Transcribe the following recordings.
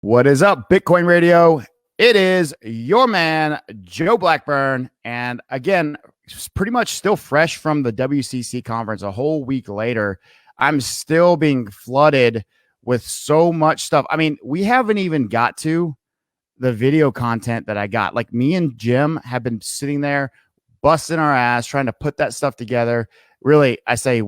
What is up, Bitcoin Radio? It is your man, Joe Blackburn. And again, pretty much still fresh from the WCC conference a whole week later. I'm still being flooded with so much stuff. I mean, we haven't even got to the video content that I got. Like me and Jim have been sitting there busting our ass trying to put that stuff together. Really, I say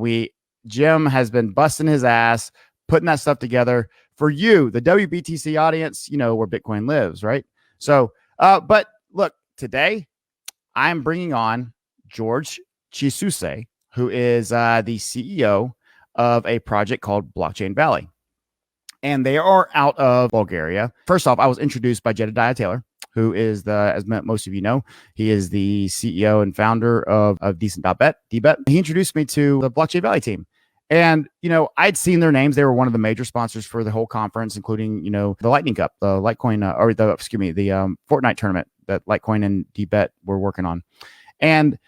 Jim has been busting his ass, putting that stuff together for you, the WBTC audience, you know, where Bitcoin lives, right? So, but look, today I'm bringing on George Chisuse, who is the CEO of a project called Blockchain Valley. And they are out of Bulgaria. First off, I was introduced by Jedediah Taylor, who is as most of you know, he is the CEO and founder of Decent.bet, DBet. He introduced me to the Blockchain Valley team. And, you know, I'd seen their names. They were one of the major sponsors for the whole conference, including, you know, the Lightning Cup, the Litecoin, the Fortnite tournament that Litecoin and DBet were working on. And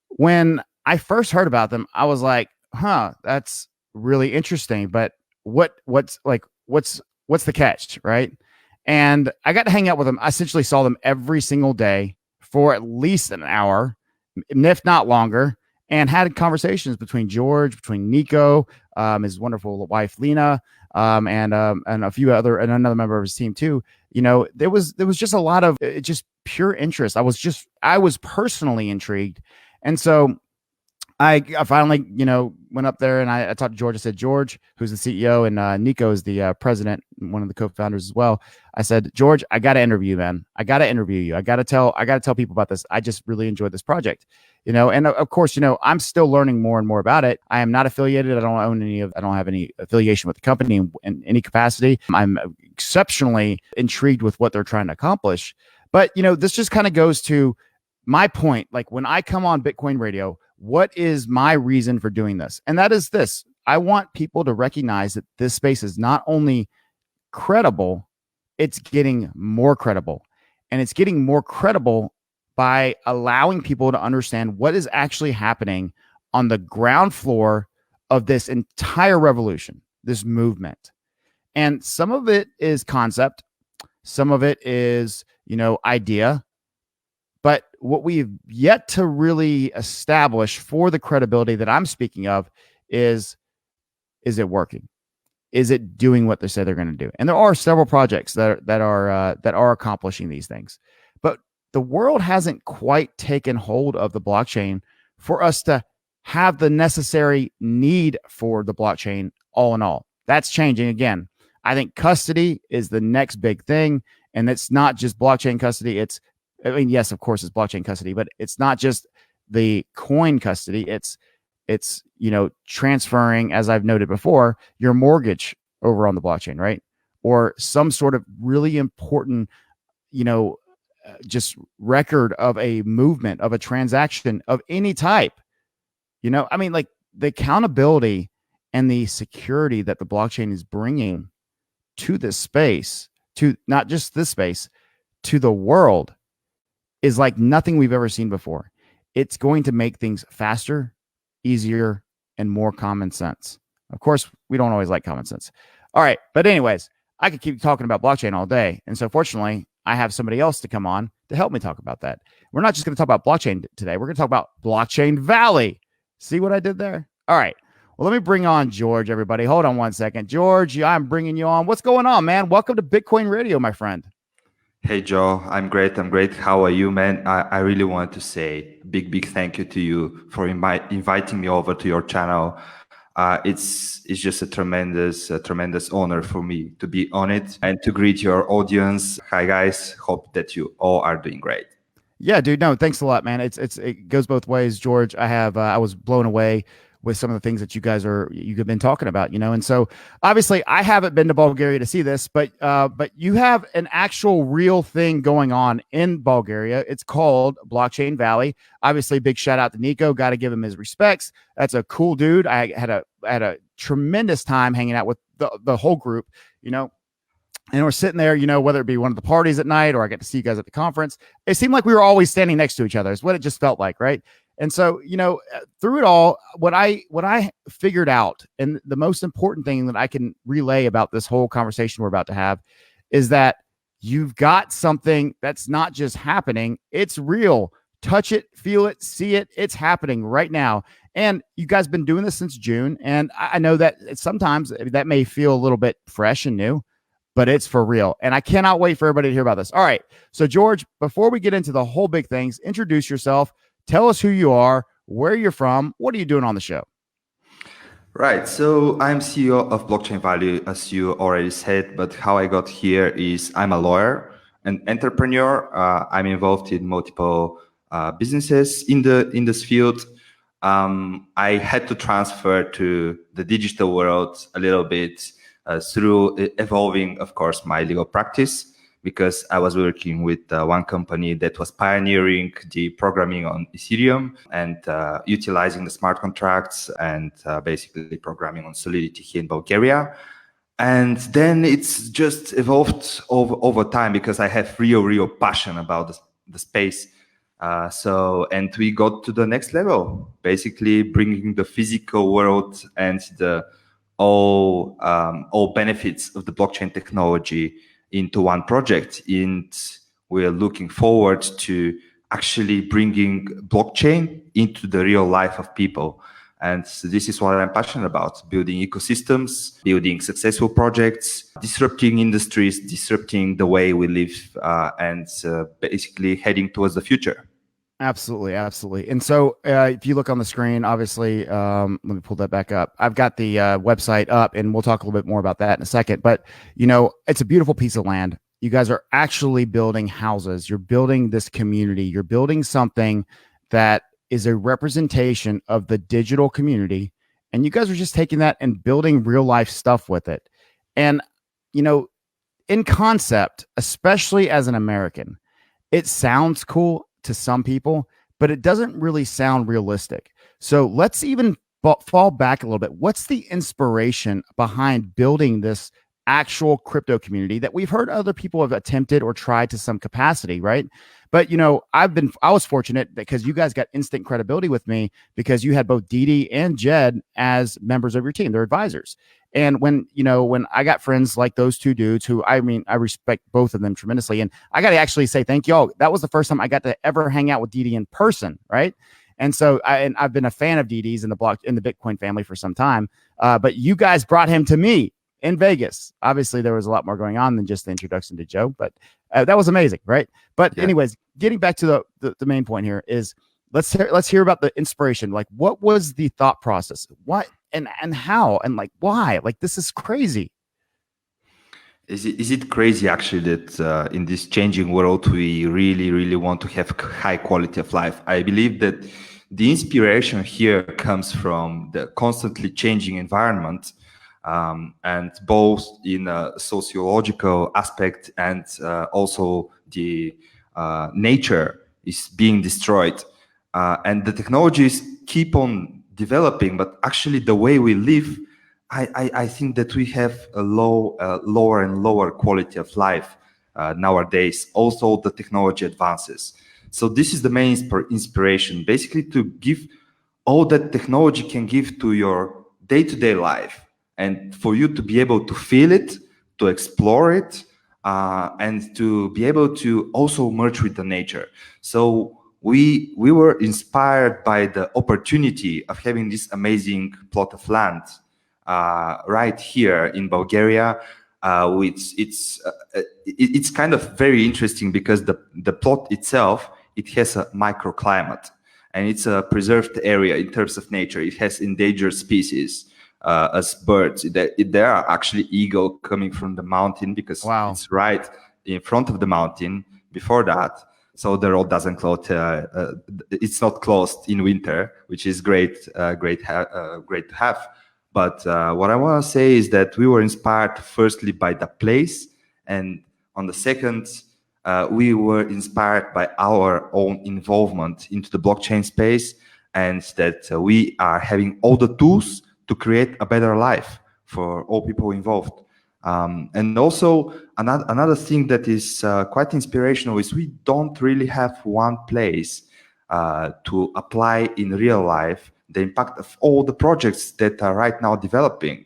when I first heard about them, I was like, that's really interesting. But what's the catch, right? And I got to hang out with them. I essentially saw them every single day for at least an hour, if not longer, and had conversations between George, between Nico, his wonderful wife Lena, and a few other, and another member of his team too. You know, there was just a lot of just pure interest. I was personally intrigued, and so I finally, you know, went up there and I talked to George. I said, George, who's the CEO, and Nico is the president, one of the co-founders as well. I said, George, I got to interview you, man. I got to interview you. I got to tell people about this. I just really enjoyed this project, you know. And of course, you know, I'm still learning more and more about it. I am not affiliated. I don't have any affiliation with the company in any capacity. I'm exceptionally intrigued with what they're trying to accomplish. But, you know, this just kind of goes to my point. Like when I come on Bitcoin Radio, what is my reason for doing this? And that is this. I want people to recognize that this space is not only credible, it's getting more credible. And it's getting more credible by allowing people to understand what is actually happening on the ground floor of this entire revolution, this movement. And some of it is concept, some of it is, you know, idea. But what we've yet to really establish for the credibility that I'm speaking of is it working? Is it doing what they say they're going to do? And there are several projects that are accomplishing these things, but the world hasn't quite taken hold of the blockchain for us to have the necessary need for the blockchain. All in all, that's changing again. I think custody is the next big thing, and it's not just blockchain custody. I mean, yes, of course, it's blockchain custody, but it's not just the coin custody. It's, you know, transferring, as I've noted before, your mortgage over on the blockchain, right? Or some sort of really important, you know, just record of a movement, of a transaction of any type. You know, I mean, like the accountability and the security that the blockchain is bringing to this space, to not just this space, to the world, is like nothing we've ever seen before. It's going to make things faster, easier, and more common sense. Of course, we don't always like common sense. All right. But anyways, I could keep talking about blockchain all day. And so fortunately, I have somebody else to come on to help me talk about that. We're not just going to talk about blockchain today. We're going to talk about Blockchain Valley. See what I did there? All right. Well, let me bring on George, everybody. Hold on one second. George, I'm bringing you on. What's going on, man? Welcome to Bitcoin Radio, my friend. Hey, Joe, I'm great. How are you, man? I really want to say big thank you to you for inviting me over to your channel. It's just a tremendous honor for me to be on it and to greet your audience. Hi, guys. Hope that you all are doing great. Yeah, dude. No, thanks a lot, man. It goes both ways, George. I was blown away with some of the things that you've been talking about, you know. And so obviously I haven't been to Bulgaria to see this, but you have an actual real thing going on in Bulgaria. It's called Blockchain Valley. Obviously, big shout out to Nico. Got to give him his respects. That's a cool dude. I had a tremendous time hanging out with the whole group, you know. And we're sitting there, you know, whether it be one of the parties at night or I get to see you guys at the conference, it seemed like we were always standing next to each other. Is what it just felt like, right? And so, you know, through it all, what I figured out, and the most important thing that I can relay about this whole conversation we're about to have, is that you've got something that's not just happening, it's real. Touch it, feel it, see it. It's happening right now. And you guys been doing this since June. And I know that sometimes that may feel a little bit fresh and new, but it's for real. And I cannot wait for everybody to hear about this. All right. So, George, before we get into the whole big things, introduce yourself. Tell us who you are, where you're from. What are you doing on the show? Right. So I'm CEO of Blockchain Value, as you already said. But how I got here is I'm a lawyer, an entrepreneur. I'm involved in multiple businesses in this field. I had to transfer to the digital world a little bit through evolving, of course, my legal practice, because I was working with one company that was pioneering the programming on Ethereum and utilizing the smart contracts and basically programming on Solidity here in Bulgaria. And then it's just evolved over time because I have real passion about the space. And we got to the next level, basically bringing the physical world and the all benefits of the blockchain technology into one project. And we're looking forward to actually bringing blockchain into the real life of people. And so this is what I'm passionate about: building ecosystems, building successful projects, disrupting industries, disrupting the way we live, and basically heading towards the future. Absolutely. And so if you look on the screen, obviously, let me pull that back up. I've got the website up, and we'll talk a little bit more about that in a second. But, it's a beautiful piece of land. You guys are actually building houses. You're building this community. You're building something that is a representation of the digital community. And you guys are just taking that and building real life stuff with it. And, in concept, especially as an American, it sounds cool to some people, but it doesn't really sound realistic. So let's even fall back a little bit. What's the inspiration behind building this actual crypto community that we've heard other people have attempted or tried to some capacity, right? But I was fortunate because you guys got instant credibility with me because you had both Didi and Jed as members of your team, they're advisors. And when I got friends like those two dudes who, I respect both of them tremendously. And I got to actually say thank y'all. That was the first time I got to ever hang out with Didi in person, right? And so I've been a fan of Didi's in the Bitcoin family for some time. But you guys brought him to me in Vegas. Obviously, there was a lot more going on than just the introduction to Joe, but that was amazing, right? But anyways, getting back to the main point here is let's hear about the inspiration. Like, what was the thought process? What and how and like why? Like, this is crazy. Is it crazy actually that in this changing world we really want to have high quality of life? I believe that the inspiration here comes from the constantly changing environment. And both in a sociological aspect and also the nature is being destroyed. And the technologies keep on developing, but actually the way we live, I think that we have a lower and lower quality of life nowadays. Also, the technology advances. So this is the main inspiration, basically to give all that technology can give to your day-to-day life. And for you to be able to feel it, to explore it, and to be able to also merge with the nature. So we were inspired by the opportunity of having this amazing plot of land right here in Bulgaria. It's kind of very interesting because the plot itself, it has a microclimate, and it's a preserved area in terms of nature. It has endangered species. As birds, there are actually eagle coming from the mountain because it's right in front of the mountain. Before that, so the road doesn't close. It's not closed in winter, which is great to have. But what I want to say is that we were inspired firstly by the place, and on the second, we were inspired by our own involvement into the blockchain space, and that we are having all the tools to create a better life for all people involved. And also another thing that is quite inspirational is we don't really have one place to apply in real life the impact of all the projects that are right now developing.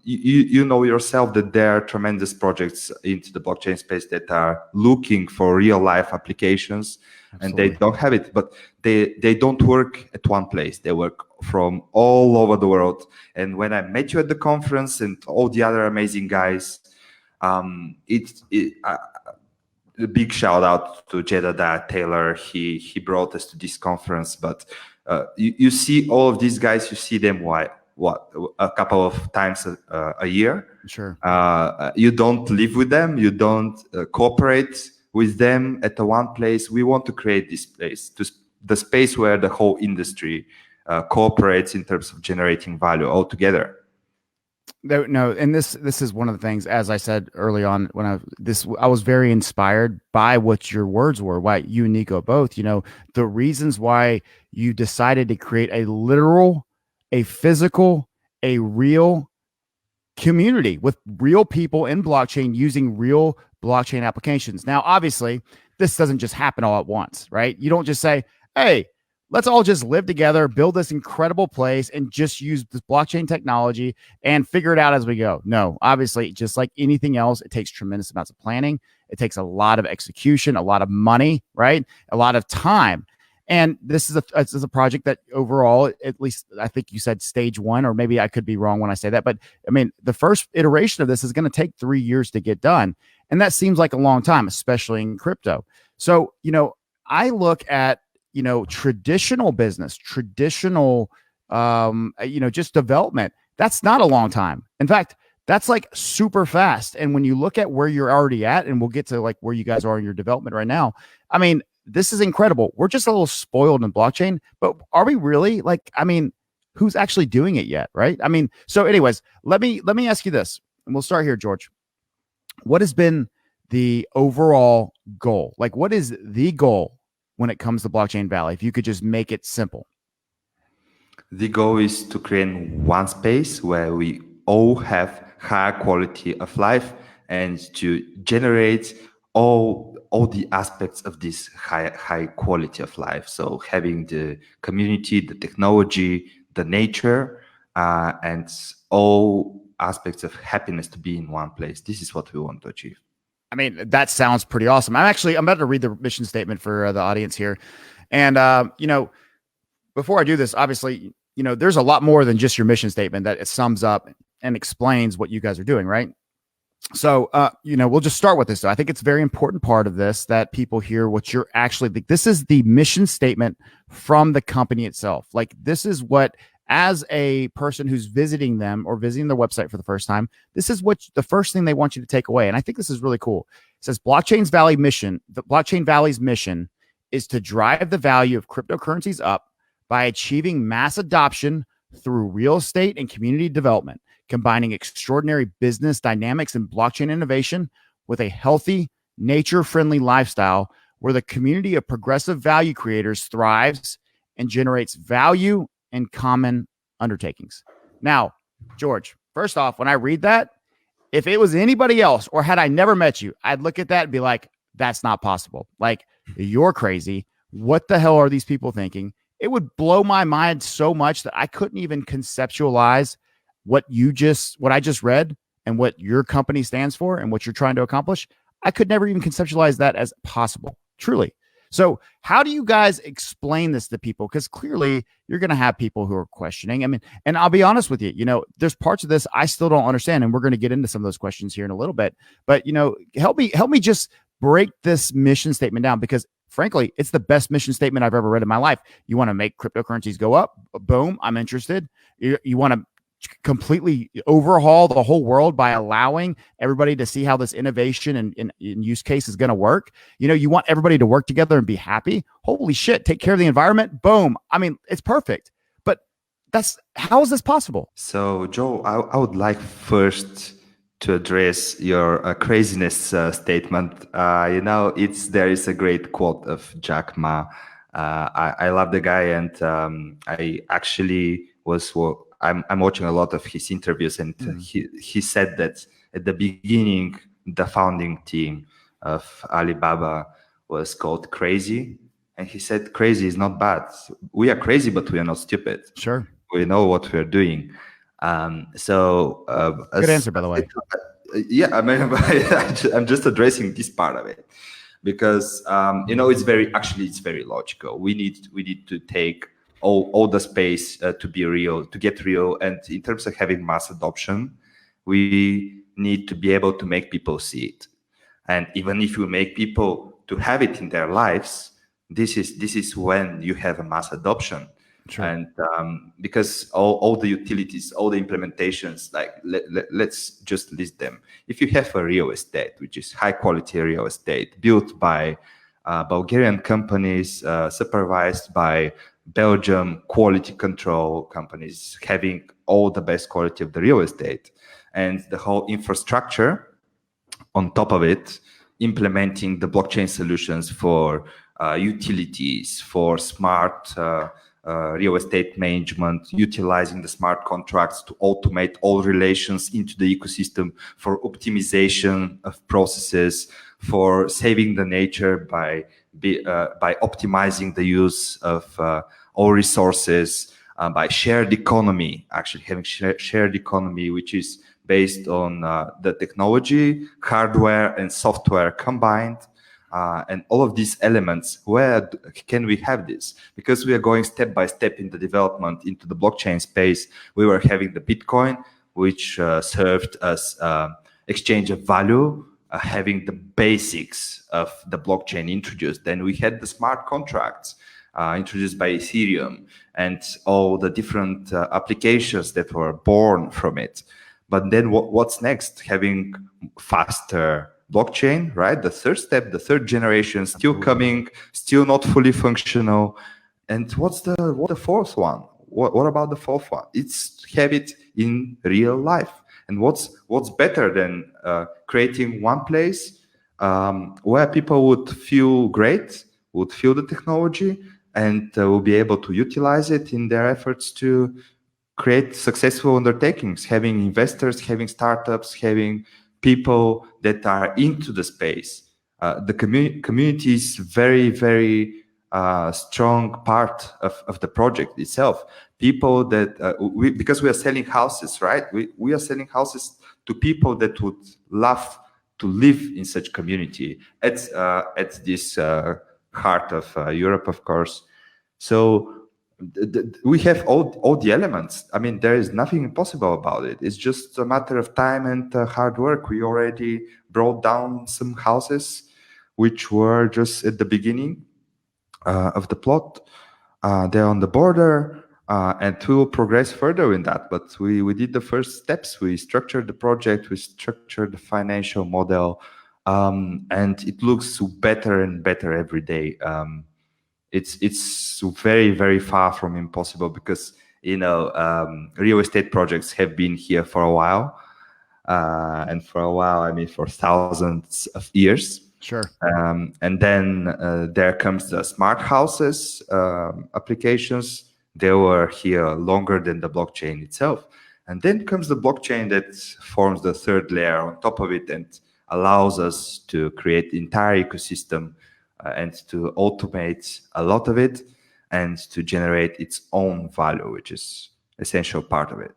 You know yourself that there are tremendous projects into the blockchain space that are looking for real life applications. Absolutely. And they don't have it, but they don't work at one place. They work from all over the world. And when I met you at the conference and all the other amazing guys, a big shout out to Jedediah Taylor. He brought us to this conference. But you see all of these guys, you see them what a couple of times a year. Sure. You don't live with them. You don't cooperate with them at the one place. We want to create this place, the space where the whole industry cooperates in terms of generating value all together. No, and this is one of the things, as I said early on, when I was very inspired by what your words were, why you and Nico both, you know, the reasons why you decided to create a literal, a physical, a real community with real people in blockchain using real blockchain applications. Now, obviously, this doesn't just happen all at once, right? You don't just say, hey, let's all just live together, build this incredible place, and just use this blockchain technology and figure it out as we go. No, obviously, just like anything else, it takes tremendous amounts of planning. It takes a lot of execution, a lot of money, right? A lot of time. And this is a project that overall, at least I think you said stage one, or maybe I could be wrong when I say that. But I mean, the first iteration of this is going to take 3 years to get done. And that seems like a long time, especially in crypto. So, you know, I look at, you know, traditional business, traditional, you know, just development. That's not a long time. In fact, that's like super fast. And when you look at where you're already at, and we'll get to like where you guys are in your development right now, I mean, this is incredible. We're just a little spoiled in blockchain, but are we really? Like, I mean, who's actually doing it yet, right? I mean, so anyways, let me ask you this, and we'll start here, George. What has been the overall goal? Like, what is the goal when it comes to Blockchain Valley? If you could just make it simple. The goal is to create one space where we all have higher quality of life and to generate all the aspects of this high quality of life. So having the community, the technology, the nature, and all aspects of happiness to be in one place. This is what we want to achieve. I mean, that sounds pretty awesome. I'm about to read the mission statement for the audience here. And, you know, before I do this, obviously, you know, there's a lot more than just your mission statement that it sums up and explains what you guys are doing, right? So, you know, we'll just start with this. I think it's a very important part of this that people hear what you're actually, this is the mission statement from the company itself. Like, this is what, as a person who's visiting them or visiting their website for the first time, this is what the first thing they want you to take away. And I think this is really cool. It says Blockchain Valley's mission is to drive the value of cryptocurrencies up by achieving mass adoption through real estate and community development, combining extraordinary business dynamics and blockchain innovation with a healthy, nature-friendly lifestyle where the community of progressive value creators thrives and generates value and common undertakings. Now, George, first off, when I read that, if it was anybody else or had I never met you, I'd look at that and be like, that's not possible. Like, you're crazy. What the hell are these people thinking? It would blow my mind so much that I couldn't even conceptualize what I just read and what your company stands for and what you're trying to accomplish. I could never even conceptualize that as possible, truly. So how do you guys explain this to people? Because clearly you're going to have people who are questioning. I mean, and I'll be honest with you, you know, there's parts of this I still don't understand. And we're going to get into some of those questions here in a little bit. But, you know, help me just break this mission statement down, because frankly, it's the best mission statement I've ever read in my life. You want to make cryptocurrencies go up? Boom, I'm interested. You want to completely overhaul the whole world by allowing everybody to see how this innovation and use case is going to work. You know, you want everybody to work together and be happy. Holy shit, take care of the environment. Boom. I mean, it's perfect. But how is this possible? So, Joe, I would like first to address your craziness statement. You know, there is a great quote of Jack Ma. I love the guy, and I actually I'm watching a lot of his interviews, and he said that at the beginning, the founding team of Alibaba was called crazy, and he said crazy is not bad. We are crazy, but we are not stupid. Sure, we know what we are doing. Good answer, by the way. Yeah, I mean, I'm just addressing this part of it because it's very logical. We need to take all the space to be real, to get real, and in terms of having mass adoption, we need to be able to make people see it. And even if you make people to have it in their lives, this is when you have a mass adoption. Sure. And because all the utilities, all the implementations, like let's just list them. If you have a real estate, which is high quality real estate built by Bulgarian companies, supervised by Belgium quality control companies, having all the best quality of the real estate and the whole infrastructure on top of it, implementing the blockchain solutions for utilities, for smart real estate management, utilizing the smart contracts to automate all relations into the ecosystem, for optimization of processes, for saving the nature by optimizing the use of all resources, by shared economy, actually having shared economy, which is based on the technology, hardware, and software combined. And all of these elements, where can we have this? Because we are going step by step in the development into the blockchain space. We were having the Bitcoin, which served as exchange of value, having the basics of the blockchain introduced. Then we had the smart contracts introduced by Ethereum and all the different applications that were born from it. But then what's next? Having faster blockchain, right? The third step, the third generation, still coming, still not fully functional. And what's the fourth one? What about the fourth one? It's have it in real life. And what's better than creating one place where people would feel great, would feel the technology, and will be able to utilize it in their efforts to create successful undertakings, having investors, having startups, having people that are into the space. The community is very, very strong part of the project itself. People that, because we are selling houses, right? We are selling houses to people that would love to live in such community at this heart of Europe, of course. So we have all the elements. I mean, there is nothing impossible about it. It's just a matter of time and hard work. We already brought down some houses which were just at the beginning of the plot. They're on the border, and we will progress further in that. But we did the first steps. We structured the project. We structured the financial model, and it looks better and better every day. It's very, very far from impossible because real estate projects have been here for a while, and for a while I mean for thousands of years. Sure. And then there comes the smart houses applications. They were here longer than the blockchain itself, and then comes the blockchain that forms the third layer on top of it and allows us to create the entire ecosystem. And to automate a lot of it and to generate its own value, which is essential part of it.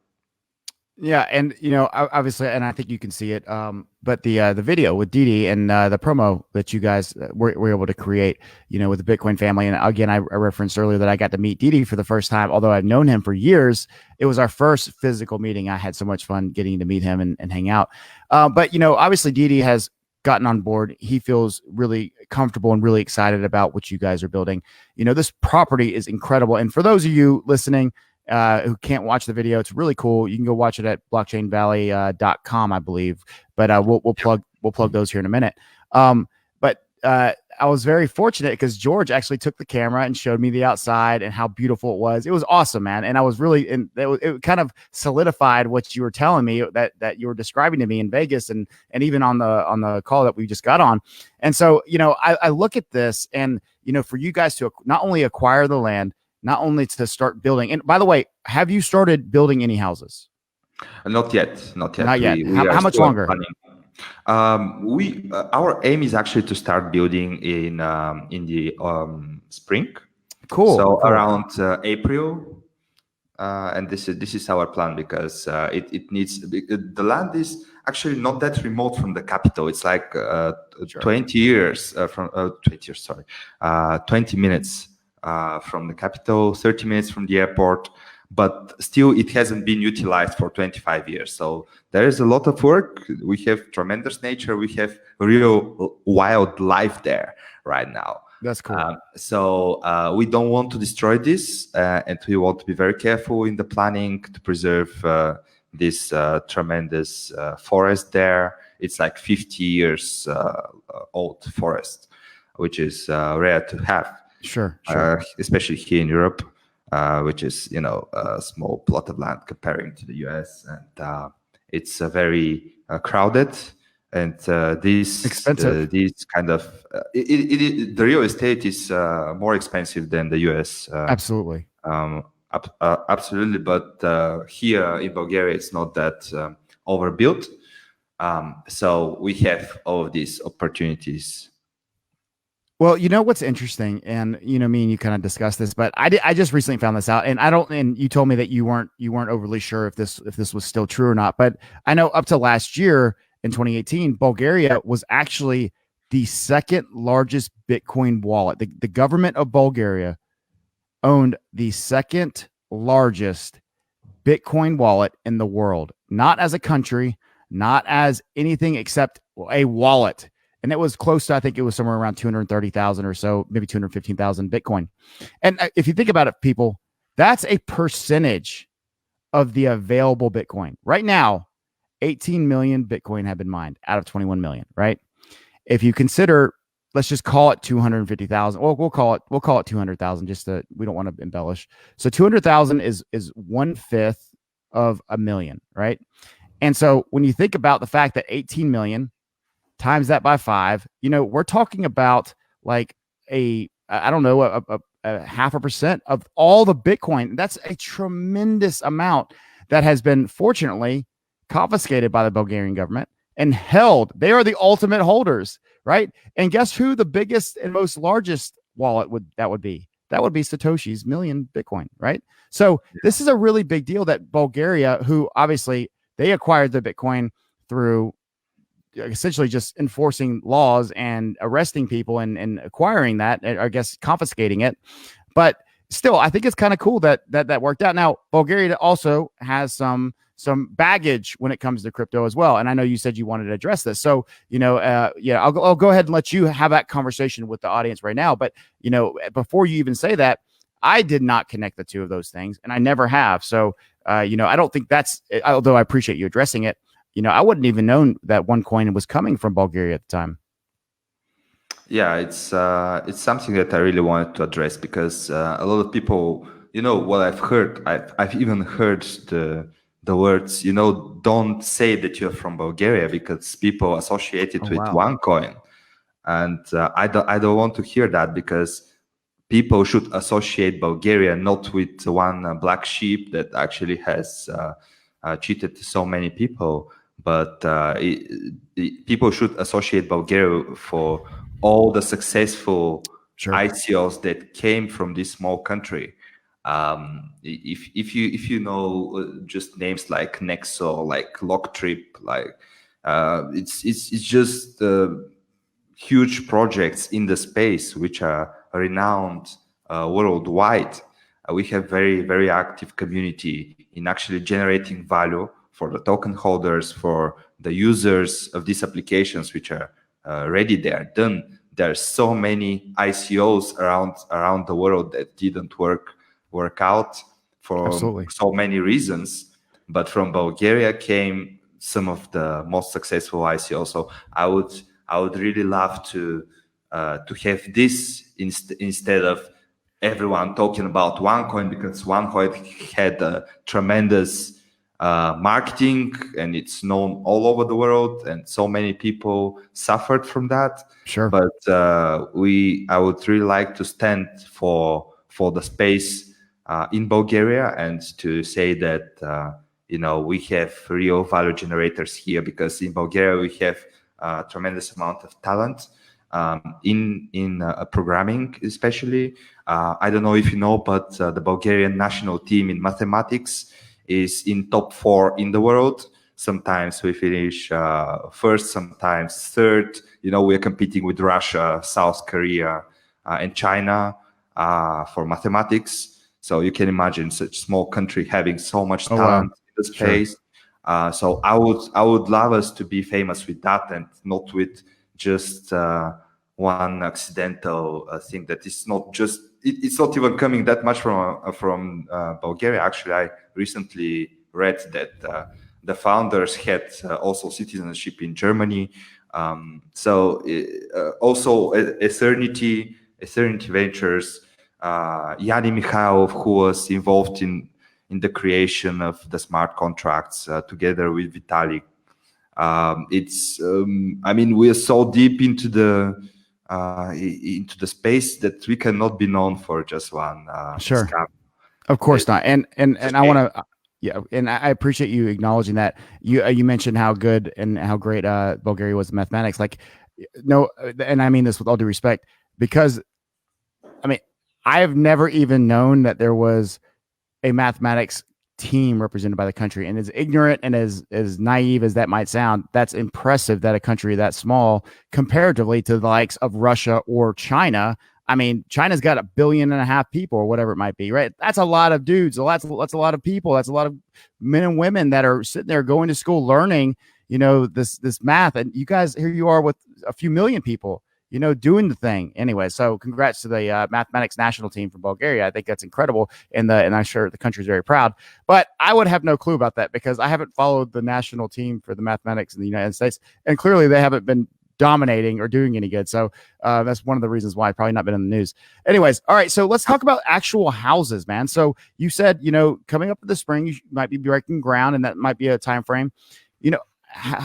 Yeah, and obviously, and I think you can see it. But the video with Didi and the promo that you guys were able to create, with the Bitcoin family, and again, I referenced earlier that I got to meet Didi for the first time. Although I've known him for years, it was our first physical meeting. I had so much fun getting to meet him and hang out. But obviously, Didi has gotten on board. He feels really comfortable and really excited about what you guys are building. This property is incredible. And for those of you listening who can't watch the video, it's really cool. You can go watch it at blockchainvalley.com, I believe. But we'll plug those here in a minute. But I was very fortunate because George actually took the camera and showed me the outside and how beautiful it was. It was awesome, man. And I was really, and it kind of solidified what you were telling me that you were describing to me in Vegas and even on the call that we just got on. And so, I look at this and, for you guys to not only acquire the land, not only to start building. And by the way, have you started building any houses? Not yet. Not yet. How much longer? Our aim is actually to start building in the spring. Cool. So around April, and this is our plan because it needs the land is actually not that remote from the capital. It's like 20 years from 20 years, sorry, 20 minutes from the capital, 30 minutes from the airport, but still it hasn't been utilized for 25 years. So there is a lot of work. We have tremendous nature. We have real wild life there right now. That's cool. So we don't want to destroy this, and we want to be very careful in the planning to preserve this tremendous forest there. It's like 50 years old forest, which is rare to have. Sure. Especially here in Europe, which is a small plot of land comparing to the US, and it's very crowded. And these kind of the real estate is more expensive than the US. Absolutely. Absolutely. But here in Bulgaria, it's not that overbuilt. So we have all of these opportunities. Well, you know what's interesting, and me and you kind of discussed this, but I just recently found this out, and you told me that you weren't overly sure if this was still true or not. But I know up to last year in 2018, Bulgaria was actually the second largest Bitcoin wallet. The government of Bulgaria owned the second largest Bitcoin wallet in the world, not as a country, not as anything except a wallet. And it was close to, I think it was somewhere around 230,000 or so, maybe 215,000 Bitcoin. And if you think about it, people, that's a percentage of the available Bitcoin. Right now, 18 million Bitcoin have been mined out of 21 million, right? If you consider, let's just call it 250,000. Well, we'll call it 200,000 just to, we don't want to embellish. So 200,000 is 1/5 of a million, right? And so when you think about the fact that 18 million times that by 5, we're talking about like a 0.5% of all the Bitcoin. That's a tremendous amount that has been fortunately confiscated by the Bulgarian government and held. They are the ultimate holders, right? And guess who the biggest and most largest wallet would be? That would be Satoshi's million Bitcoin, right? So this is a really big deal that Bulgaria, who obviously they acquired the Bitcoin through essentially just enforcing laws and arresting people and acquiring that, I guess confiscating it. But still, I think it's kind of cool that worked out. Now, Bulgaria also has some baggage when it comes to crypto as well. And I know you said you wanted to address this. So, I'll go ahead and let you have that conversation with the audience right now. But, before you even say that, I did not connect the two of those things, and I never have. So, I don't think that's, although I appreciate you addressing it, I wouldn't even known that OneCoin was coming from Bulgaria at the time. Yeah, it's something that I really wanted to address because a lot of people, what I've heard, I've even heard the words, don't say that you're from Bulgaria because people associate it with OneCoin, and I don't want to hear that because people should associate Bulgaria not with one black sheep that actually has cheated so many people. But people should associate Bulgaria for all the successful ICOs that came from this small country. If you know just names like Nexo, like Locktrip, like it's just huge projects in the space which are renowned worldwide. We have very, very active community in actually generating value for the token holders, for the users of these applications, which are already there, done. There are so many ICOs around the world that didn't work out for so many reasons. But from Bulgaria came some of the most successful ICOs. So I would really love to have this instead of everyone talking about OneCoin, because OneCoin had a tremendous marketing and it's known all over the world and so many people suffered from that. Sure. But I would really like to stand for the space in Bulgaria and to say that we have real value generators here, because in Bulgaria we have a tremendous amount of talent. in programming, especially. I don't know if you know, but the Bulgarian national team in mathematics is in top 4 in the world. Sometimes we finish first, sometimes third. We are competing with Russia, South Korea, and China for mathematics. So you can imagine such a small country having so much Oh, wow. talent in the Sure. space. So I would love us to be famous with that, and not with just one accidental thing that is not just. It's not even coming that much from Bulgaria. Actually, I recently read that the founders had also citizenship in Germany. So also Eternity Ventures, Yanni Mikhailov, who was involved in the creation of the smart contracts together with Vitalik. We are so deep into the space that we cannot be known for just one Sure. scam. Of course not. And I want to, yeah, and I appreciate you acknowledging that. You mentioned how good and how great Bulgaria was in mathematics. Like, no, and I mean this with all due respect, because I mean I have never even known that there was a mathematics team represented by the country. And as ignorant and as naive as that might sound, that's impressive that a country that small, comparatively to the likes of Russia or China. I mean, China's got 1.5 billion people or whatever it might be, right? That's a lot of dudes. That's a lot of people. That's a lot of men and women that are sitting there going to school learning, this math. And you guys, here you are with a few million people, doing the thing anyway. So congrats to the mathematics national team from Bulgaria. I think that's incredible. And I'm sure the country's very proud, but I would have no clue about that because I haven't followed the national team for the mathematics in the United States. And clearly they haven't been dominating or doing any good. So that's one of the reasons why I've probably not been in the news. Anyways, all right. So let's talk about actual houses, man. So you said, coming up in the spring, you might be breaking ground and that might be a time frame.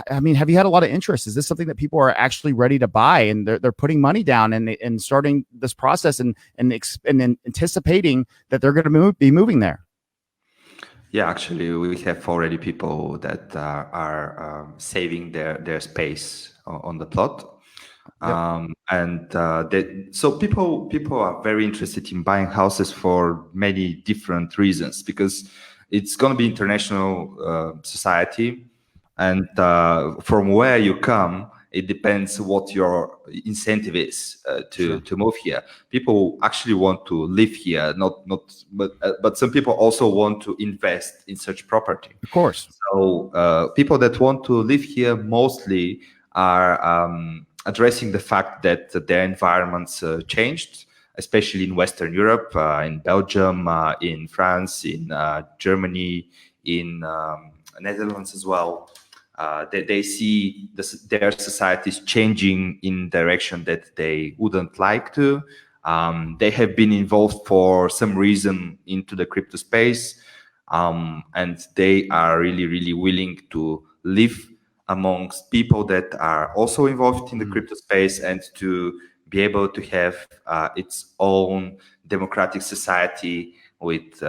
I mean, have you had a lot of interest? Is this something that people are actually ready to buy and they're putting money down and starting this process and anticipating that they're going to be moving there? Yeah, actually, we have already people that are saving their space on the plot. Yep. So people are very interested in buying houses for many different reasons, because it's going to be international society. And from where you come, it depends what your incentive is to move here. People actually want to live here, but some people also want to invest in such property. Of course. So people that want to live here mostly are addressing the fact that their environments changed, especially in Western Europe, in Belgium, in France, in Germany, in Netherlands as well. They see their societies changing in direction that they wouldn't like to. They have been involved for some reason into the crypto space, and they are really, really willing to live amongst people that are also involved in the crypto space and to be able to have its own democratic society with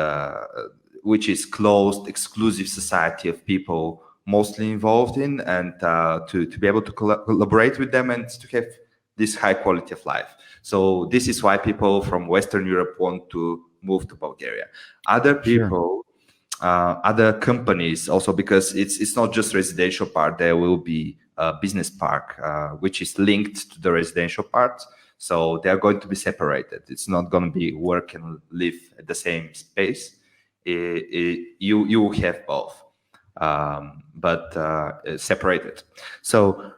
which is closed, exclusive society of people mostly involved in, and to be able to collaborate with them and to have this high quality of life. So this is why people from Western Europe want to move to Bulgaria. Other people, other companies also, because it's not just residential part, there will be a business park, which is linked to the residential part. So they're going to be separated. It's not going to be work and live at the same space. You have both. But separated. So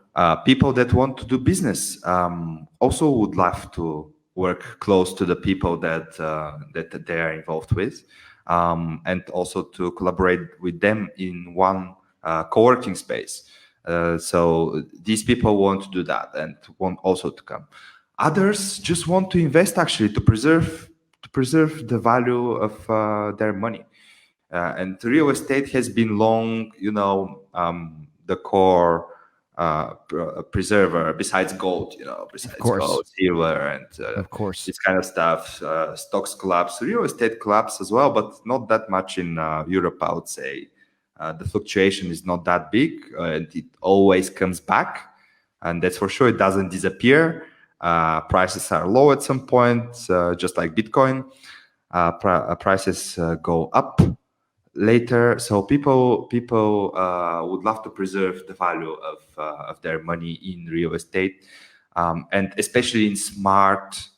people that want to do business also would love to work close to the people that they are involved with, and also to collaborate with them in one co-working space. So these people want to do that and want also to come. Others just want to invest, actually, to preserve the value of their money. And real estate has been long, the core preserver besides gold, besides gold, silver, and of course, this kind of stuff. Stocks collapse, real estate collapse as well, but not that much in Europe, I would say. The fluctuation is not that big, and it always comes back, and that's for sure. It doesn't disappear. Prices are low at some point, just like Bitcoin. Prices go up later. So people would love to preserve the value of their money in real estate, and especially in smart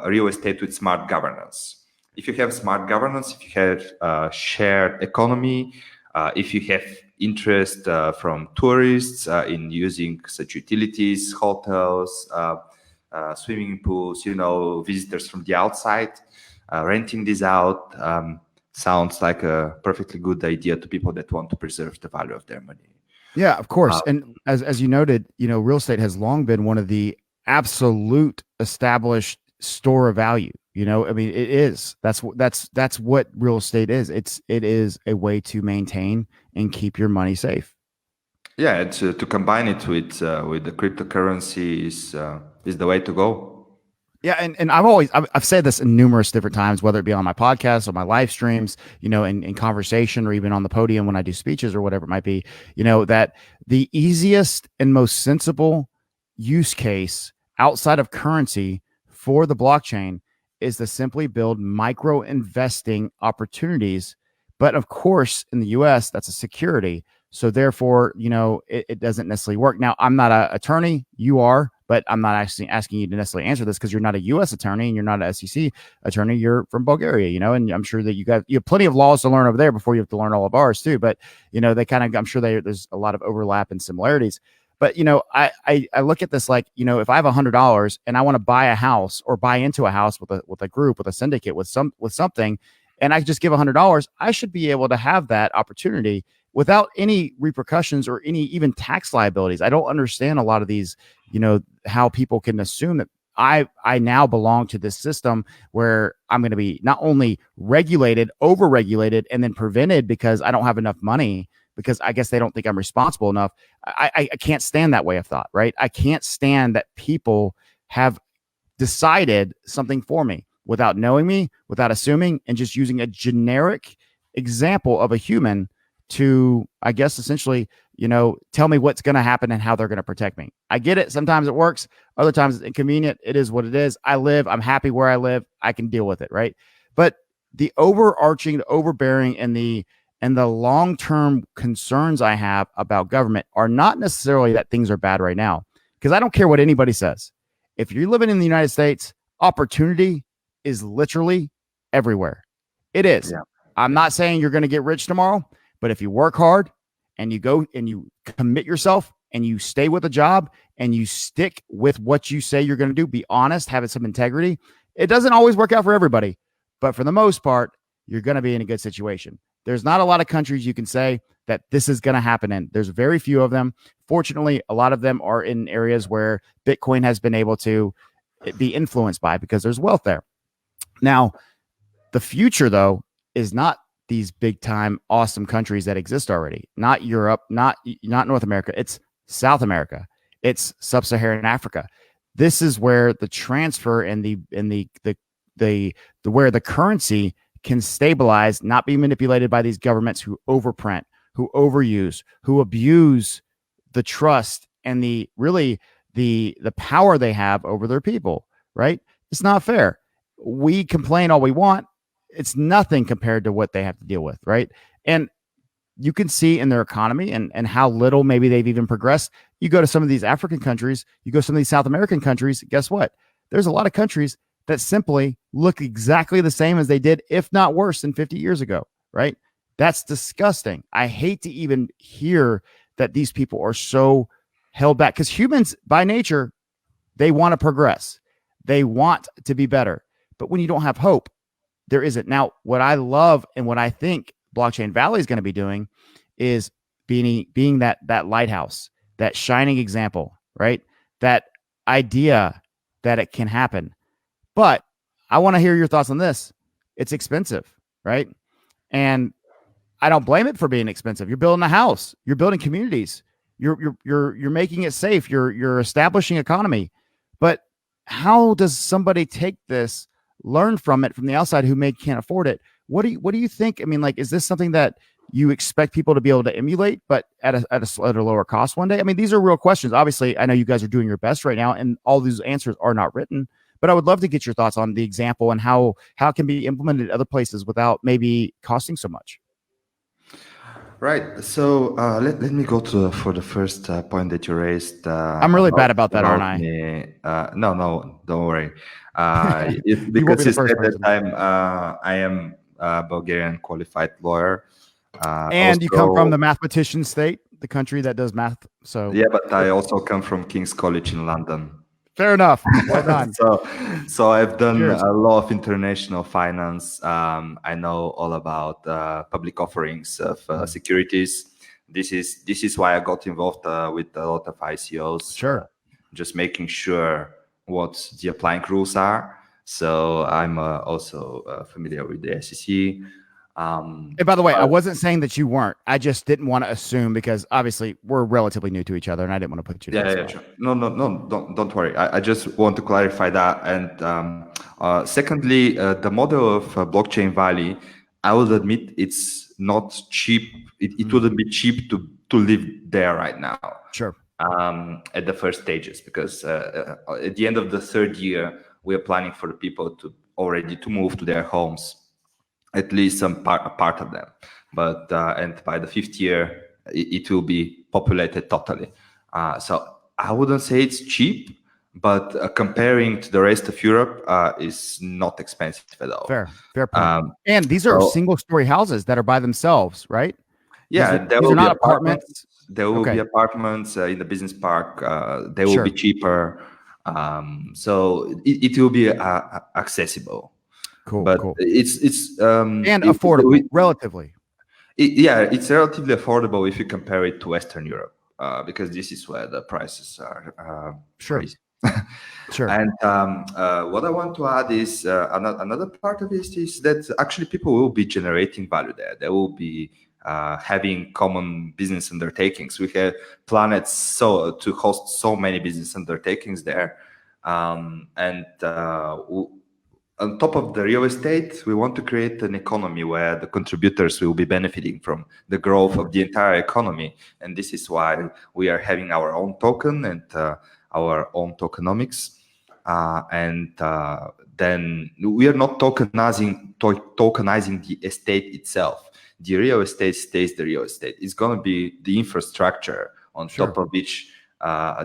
real estate with smart governance. If you have smart governance, if you have shared economy, if you have interest from tourists in using such utilities, hotels, swimming pools, visitors from the outside, renting this out sounds like a perfectly good idea to people that want to preserve the value of their money. Yeah, of course. And as you noted, real estate has long been one of the absolute established store of value. I mean, it is. That's what real estate is. It is a way to maintain and keep your money safe. Yeah, to combine it with the cryptocurrency is the way to go. Yeah, and I've said this in numerous different times, whether it be on my podcast or my live streams, in conversation or even on the podium when I do speeches or whatever it might be, that the easiest and most sensible use case outside of currency for the blockchain is to simply build micro investing opportunities. But of course, in the US, that's a security. So therefore, it doesn't necessarily work. Now, I'm not an attorney. You are, but I'm not actually asking you to necessarily answer this because you're not a U.S. attorney and you're not an SEC attorney. You're from Bulgaria, and I'm sure that you have plenty of laws to learn over there before you have to learn all of ours too. But I'm sure there's a lot of overlap and similarities. But I look at this like, if I have $100 and I want to buy a house or buy into a house with a group, with a syndicate, with something, and I just give $100, I should be able to have that opportunity without any repercussions or any even tax liabilities. I don't understand a lot of these, how people can assume that I now belong to this system where I'm going to be not only regulated, overregulated, and then prevented because I don't have enough money, because I guess they don't think I'm responsible enough. I can't stand that way of thought, right? I can't stand that people have decided something for me without knowing me, without assuming, and just using a generic example of a human to, I guess, essentially, tell me what's going to happen and how they're going to protect me. I get it. Sometimes it works. Other times it's inconvenient. It is what it is. I'm happy where I live. I can deal with it. Right. But the overarching, the overbearing, and the long-term concerns I have about government are not necessarily that things are bad right now, because I don't care what anybody says. If you're living in the United States, opportunity is literally everywhere. It is. Yeah. I'm not saying you're going to get rich tomorrow, but if you work hard and you go and you commit yourself and you stay with a job and you stick with what you say you're going to do, be honest, have some integrity. It doesn't always work out for everybody, but for the most part, you're going to be in a good situation. There's not a lot of countries you can say that this is going to happen in. There's very few of them. Fortunately, a lot of them are in areas where Bitcoin has been able to be influenced by, because there's wealth there. Now, the future, though, is not these big time awesome countries that exist already. Not Europe, not North America. It's South America. It's sub-Saharan Africa. This is where the transfer and where the currency can stabilize, not be manipulated by these governments who overprint, who overuse, who abuse the trust and the power they have over their people, right? It's not fair. We complain all we want. It's nothing compared to what they have to deal with, right? And you can see in their economy and how little maybe they've even progressed. You go to some of these African countries, you go to some of these South American countries, guess what? There's a lot of countries that simply look exactly the same as they did, if not worse, than 50 years ago, right? That's disgusting. I hate to even hear that these people are so held back, because humans by nature, they want to progress. They want to be better. But when you don't have hope, there isn't. Now, what I love and what I think Blockchain Valley is going to be doing is being that lighthouse, that shining example, right? That idea that it can happen. But I want to hear your thoughts on this. It's expensive, right? And I don't blame it for being expensive. You're building a house, you're building communities, you're making it safe, you're establishing economy. But how does somebody take this, learn from it from the outside, who can't afford it? What do you think? I mean, like, is this something that you expect people to be able to emulate, but at a lower cost one day? I mean, these are real questions. Obviously, I know you guys are doing your best right now, and all these answers are not written. But I would love to get your thoughts on the example and how it can be implemented at other places without maybe costing so much. Right. So let me go for the first point that you raised. I'm really bad about that, aren't I? Me. No, don't worry. You won't be Because the you first said person. that I am a Bulgarian qualified lawyer. And you come from the mathematician state, the country that does math. So yeah, but I also come from King's College in London. Fair enough. Well done. So I've done Cheers. a lot of international finance. I know all about public offerings of securities. This is why I got involved with a lot of ICOs. Sure. Just making sure what the applying rules are. So I'm also familiar with the SEC. And by the way, I wasn't saying that you weren't. I just didn't want to assume, because obviously we're relatively new to each other, and I didn't want to put you. Yeah, sure. No, don't worry. I just want to clarify that. And secondly, the model of Blockchain Valley, I will admit it's not cheap. It wouldn't be cheap to live there right now. Sure. At the first stages, because at the end of the third year, we are planning for the people to already to move to their homes, at least some part of them. But and by the fifth year, it will be populated totally. So I wouldn't say it's cheap, but comparing to the rest of Europe, is not expensive at all. Fair point. And these are single-story houses that are by themselves, right? Yeah, these are not apartments. There will be apartments in the business park. They will be cheaper, so it will be accessible. Cool. It's and affordable, relatively. It's relatively affordable if you compare it to Western Europe, because this is where the prices are crazy. Sure. And what I want to add is another part of this is that actually people will be generating value there. They will be having common business undertakings. We have planets to host so many business undertakings there, and on top of the real estate, we want to create an economy where the contributors will be benefiting from the growth of the entire economy. And this is why we are having our own token and our own tokenomics. Then we are not tokenizing the estate itself. The real estate stays the real estate. It's going to be the infrastructure on top of which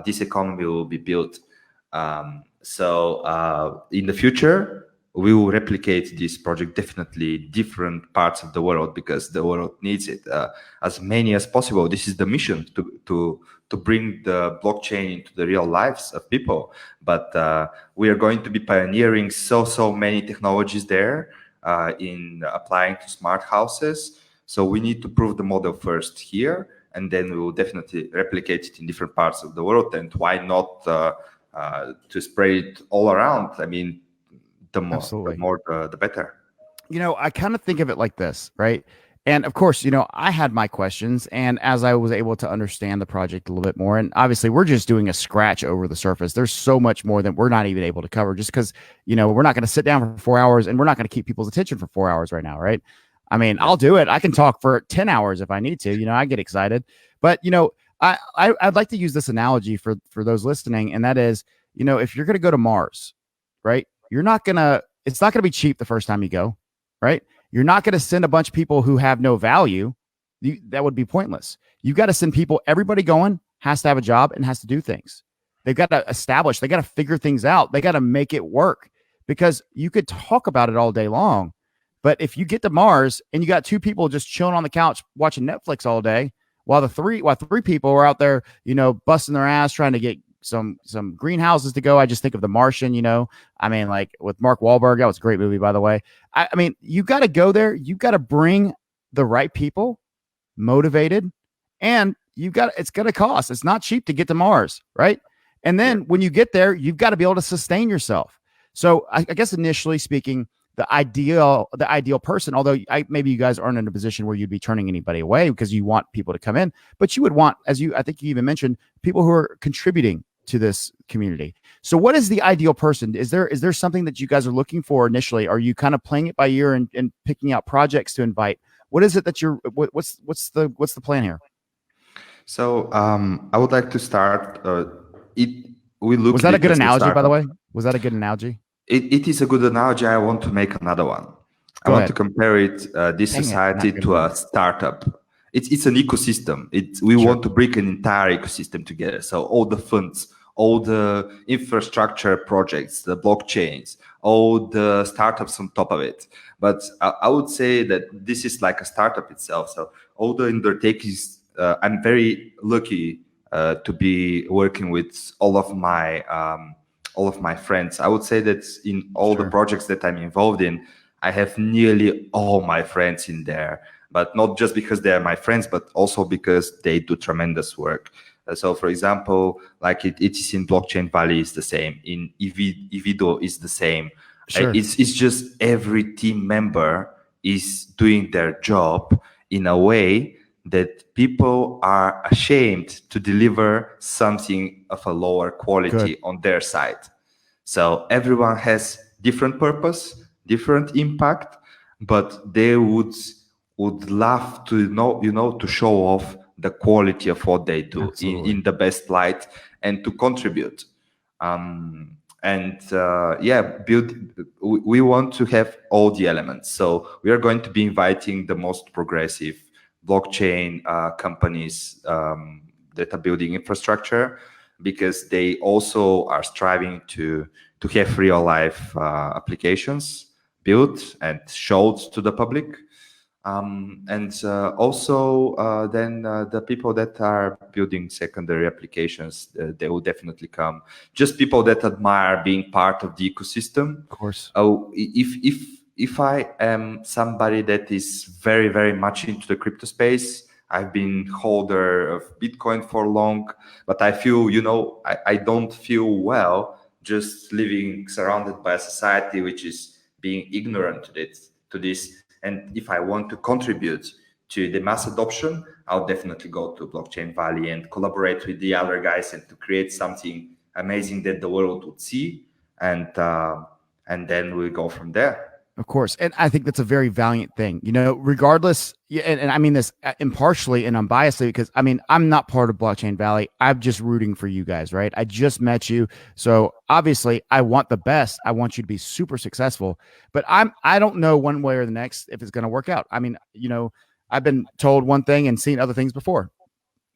this economy will be built. So in the future, we will replicate this project definitely different parts of the world, because the world needs it as many as possible. This is the mission, to bring the blockchain into the real lives of people. But we are going to be pioneering so many technologies there in applying to smart houses. So we need to prove the model first here, and then we will definitely replicate it in different parts of the world. And why not to spread it all around? I mean, the more the better. I kind of think of it like this, right? And of course, I had my questions, and as I was able to understand the project a little bit more, and obviously we're just doing a scratch over the surface. There's so much more that we're not even able to cover, just because, we're not going to sit down for 4 hours, and we're not going to keep people's attention for 4 hours right now, right? I mean, I'll do it. I can talk for 10 hours if I need to, I get excited. But, I'd like to use this analogy for those listening, and that is, if you're going to go to Mars, right? It's not going to be cheap the first time you go, right? You're not going to send a bunch of people who have no value. That would be pointless. You got to send people. Everybody going has to have a job and has to do things. They've got to establish, they got to figure things out. They got to make it work, because you could talk about it all day long. But if you get to Mars and you got 2 people just chilling on the couch watching Netflix all day, while three people are out there, busting their ass trying to get some greenhouses to go. I just think of The Martian, I mean, like with Mark Wahlberg. That was a great movie, by the way. I mean, you got to go there. You got to bring the right people, motivated, and it's going to cost. It's not cheap to get to Mars, right? And then when you get there, you've got to be able to sustain yourself. So I guess initially speaking, the ideal person, although maybe you guys aren't in a position where you'd be turning anybody away because you want people to come in, but you would want, I think you even mentioned, people who are contributing to this community. So what is the ideal person? Is there something that you guys are looking for initially? Are you kind of playing it by ear and picking out projects to invite? What is it that you're? What's the plan here? So I would like to start. We look Was at that a it good as a analogy, by the startup. way? Was that a good analogy? It is a good analogy. I want to make another one. I Go want to ahead. compare it, this Dang it, not society good to enough. a startup. It's an ecosystem. We Sure. want to bring an entire ecosystem together. So all the funds, all the infrastructure projects, the blockchains, all the startups on top of it. But I would say that this is like a startup itself. So all the undertakings, I'm very lucky to be working with all of my friends. I would say that in all the Sure. projects that I'm involved in, I have nearly all my friends in there, but not just because they are my friends, but also because they do tremendous work. So, for example, like it is in Blockchain Valley is the same, in Evido is the same. Sure. It's just every team member is doing their job in a way that people are ashamed to deliver something of a lower quality Good. on their side. So everyone has different purpose, different impact, but they would love to to show off the quality of what they do in the best light and to contribute. We want to have all the elements. So we are going to be inviting the most progressive blockchain companies that are building infrastructure, because they also are striving to have real life applications built and showed to the public. Then the people that are building secondary applications, they will definitely come. Just people that admire being part of the ecosystem. Of course. Oh, if I am somebody that is very, very much into the crypto space, I've been holder of Bitcoin for long, but I feel, I don't feel well just living surrounded by a society which is being ignorant to this. And if I want to contribute to the mass adoption, I'll definitely go to Blockchain Valley and collaborate with the other guys and to create something amazing that the world would see. And then we go from there. Of course. And I think that's a very valiant thing, regardless. And I mean this impartially and unbiasedly, because I mean, I'm not part of Blockchain Valley. I'm just rooting for you guys, right? I just met you. So obviously I want the best. I want you to be super successful, but I don't know one way or the next if it's going to work out. I mean, I've been told one thing and seen other things before.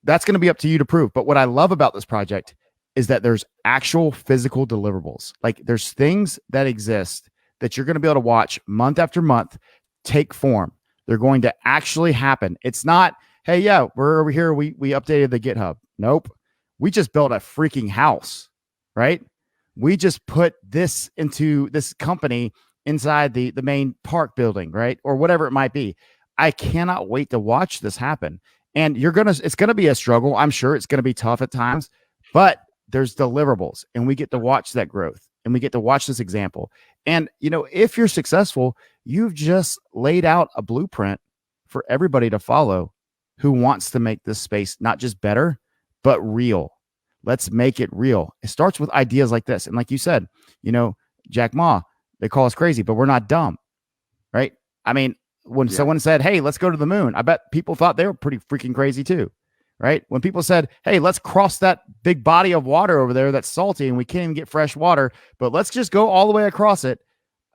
That's going to be up to you to prove. But what I love about this project is that there's actual physical deliverables. Like there's things that exist that you're going to be able to watch month after month take form. They're going to actually happen. It's not, hey, yeah, we're over here. We updated the GitHub. Nope. We just built a freaking house, right? We just put this into this company inside the main park building, right? Or whatever it might be. I cannot wait to watch this happen. And it's going to be a struggle. I'm sure it's going to be tough at times, but there's deliverables and we get to watch that growth and we get to watch this example. And, if you're successful, you've just laid out a blueprint for everybody to follow who wants to make this space not just better, but real. Let's make it real. It starts with ideas like this. And like you said, Jack Ma, they call us crazy, but we're not dumb, right? I mean, when someone said, hey, let's go to the moon, I bet people thought they were pretty freaking crazy too, right? When people said, hey, let's cross that big body of water over there that's salty and we can't even get fresh water, but let's just go all the way across it.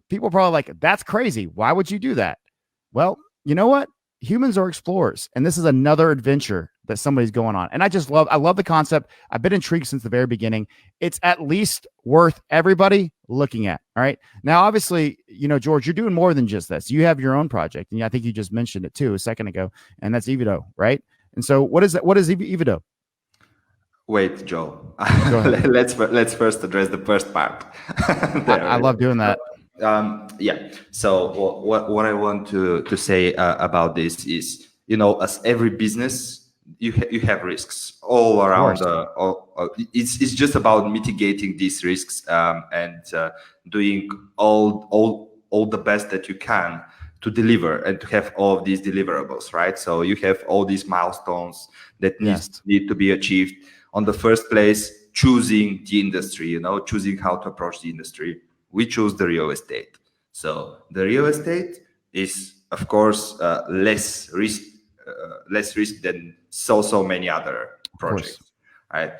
People are probably like, that's crazy. Why would you do that? Well, you know what? Humans are explorers, and this is another adventure that somebody's going on. And I love the concept. I've been intrigued since the very beginning. It's at least worth everybody looking at. All right. Now, obviously, George, you're doing more than just this. You have your own project, and I think you just mentioned it too a second ago, and that's Evido, right? And so what is that? What is Evido? Wait, Joe. let's first address the first part. I love doing that. So what I want to say about this is, as every business, you have risks all around. It's just about mitigating these risks and doing all the best that you can to deliver and to have all of these deliverables, right? So you have all these milestones that need to be achieved. On the first place, choosing the industry, choosing how to approach the industry. We choose the real estate. So the real estate is of course less risk than so many other Of course. projects, right?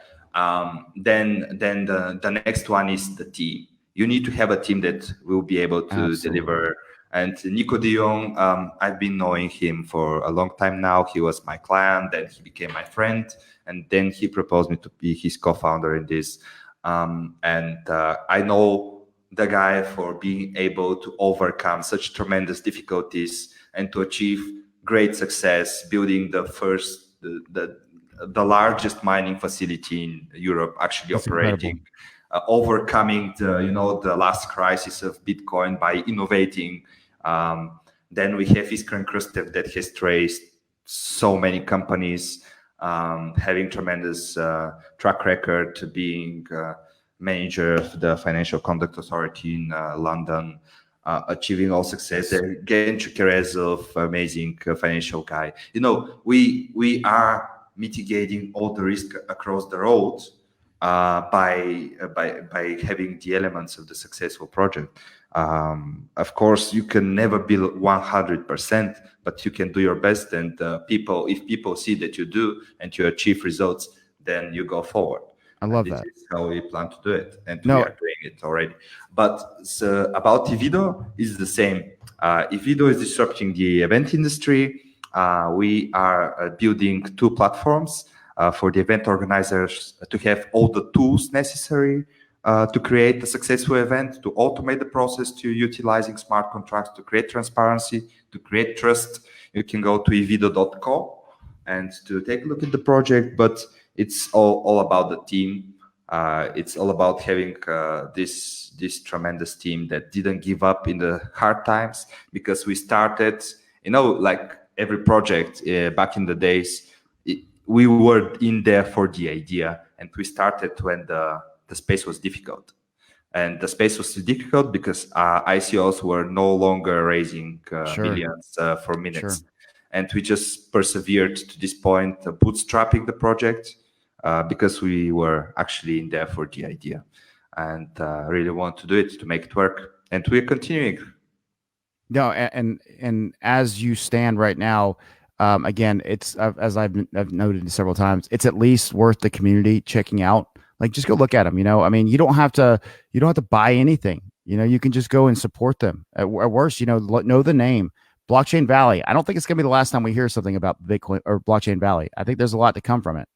Then the next one is the team. You need to have a team that will be able to Absolutely. deliver. And Nico de Jong, I've been knowing him for a long time now. He was my client, then he became my friend, and then he proposed me to be his co-founder in this. I know the guy for being able to overcome such tremendous difficulties and to achieve great success, building the largest mining facility in Europe, actually That's operating, incredible. overcoming the last crisis of Bitcoin by innovating. Then we have Iskran Krustev that has traced so many companies, having tremendous track record to being manager of the Financial Conduct Authority in London, achieving all success. Again, Chukerezov, amazing financial guy. We are mitigating all the risk across the road by having the elements of the successful project. Of course, you can never be 100%, but you can do your best. And if people see that you do and you achieve results, then you go forward. I love This that. is how we plan to do it, and we No, are doing it already. But about Evido is the same. Evido is disrupting the event industry. We are building two platforms for the event organizers to have all the tools necessary to create a successful event, to automate the process, to utilizing smart contracts, to create transparency, to create trust. You can go to evido.co and to take a look at the project, but it's all about the team. It's all about having this tremendous team that didn't give up in the hard times, because we started, like every project back in the days, we were in there for the idea, and we started when the space was difficult. And the space was difficult because ICOs were no longer raising sure. millions for minutes. Sure. And we just persevered to this point, bootstrapping the project, because we were actually in there for the idea and really want to do it, to make it work. And we're continuing. No, and as you stand right now, again, it's as I've noted several times, it's at least worth the community checking out. Like, just go look at them. I mean, you don't have to buy anything. You can just go and support them. At worst, know the name. Blockchain Valley. I don't think it's gonna be the last time we hear something about Bitcoin or Blockchain Valley. I think there's a lot to come from it.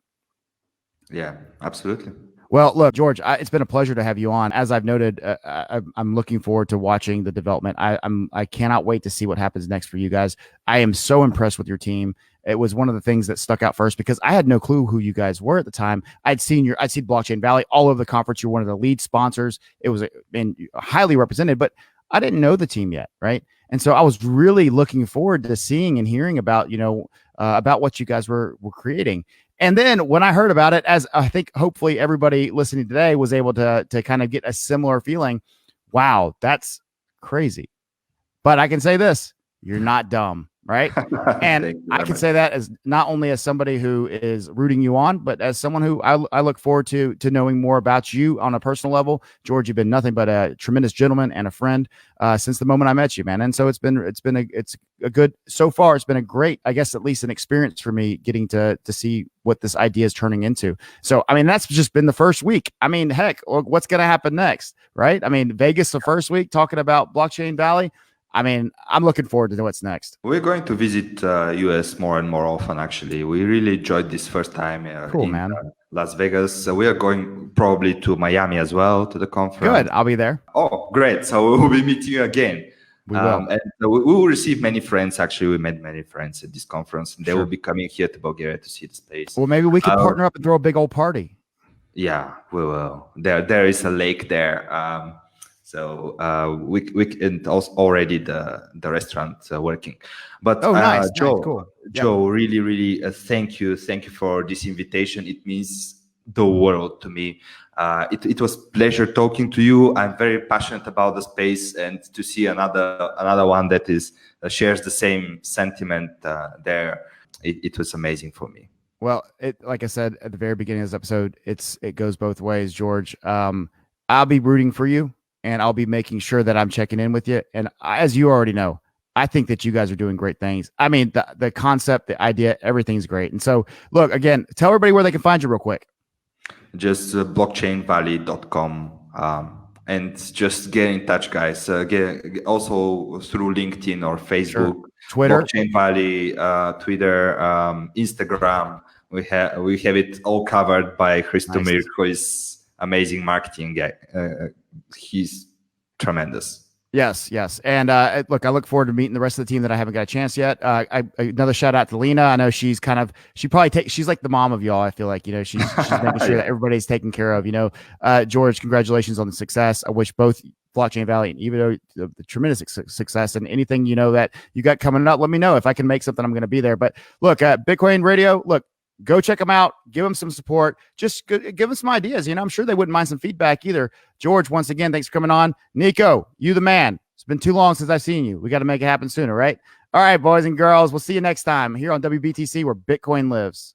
Yeah, absolutely. Well, look, George, it's been a pleasure to have you on. As I've noted, I'm looking forward to watching the development. I cannot wait to see what happens next for you guys. I am so impressed with your team. It was one of the things that stuck out first because I had no clue who you guys were at the time. I'd seen Blockchain Valley all over the conference. You're one of the lead sponsors. It was highly represented, but I didn't know the team yet, right? And so I was really looking forward to seeing and hearing about about what you guys were creating. And then when I heard about it, as I think hopefully everybody listening today was able to kind of get a similar feeling, wow, that's crazy. But I can say this, you're not dumb, right? And I can say that as not only as somebody who is rooting you on, but as someone who I look forward to knowing more about you on a personal level. George, you've been nothing but a tremendous gentleman and a friend since the moment I met you, man. And so it's a good, so far it's been a great, I guess, at least an experience for me getting to see what this idea is turning into. So, I mean, that's just been the first week. I mean, heck, what's going to happen next, right? I mean, Vegas, the first week talking about Blockchain Valley. I mean, I'm looking forward to what's next. We're going to visit US more and more often, actually. We really enjoyed this first time in Las Vegas. We are going probably to Miami as well, to the conference. Good. I'll be there. Oh, great. So we'll be meeting you again. We will. And we will receive many friends. Actually, we met many friends at this conference. And they will be coming here to Bulgaria to see the space. Well, maybe we could partner up and throw a big old party. Yeah, we will. There is a lake there. So we and also already the restaurant working. But nice. Joe, nice, cool. Joe, really thank you for this invitation. It means the world to me. It was pleasure talking to you. I'm very passionate about the space, and to see another one that is shares the same sentiment there. It was amazing for me. Well, like I said at the very beginning of this episode, it goes both ways, George. I'll be rooting for you. And I'll be making sure that I'm checking in with you. And as you already know, I think that you guys are doing great things. I mean, the concept, the idea, everything's great. And so, look, again, tell everybody where they can find you real quick. Just blockchainvalley.com. And just get in touch, guys. Get also through LinkedIn or Facebook, sure. Twitter, Blockchain Valley, Twitter, Instagram. We have it all covered by Christomir, nice. who is amazing marketing guy. He's tremendous. Yes. And look, I look forward to meeting the rest of the team that I haven't got a chance yet. Another shout out to Lena. I know she's she's like the mom of y'all. I feel like, she's making sure that everybody's taken care of. George, congratulations on the success. I wish both Blockchain Valley and Evo the tremendous success, and anything that you got coming up, let me know. If I can make something, I'm going to be there. But look, Bitcoin Radio, look, go check them out. Give them some support. Just give them some ideas. I'm sure they wouldn't mind some feedback either. George, once again, thanks for coming on. Nico, you the man. It's been too long since I've seen you. We got to make it happen sooner, right? All right, boys and girls. We'll see you next time here on WBTC, where Bitcoin lives.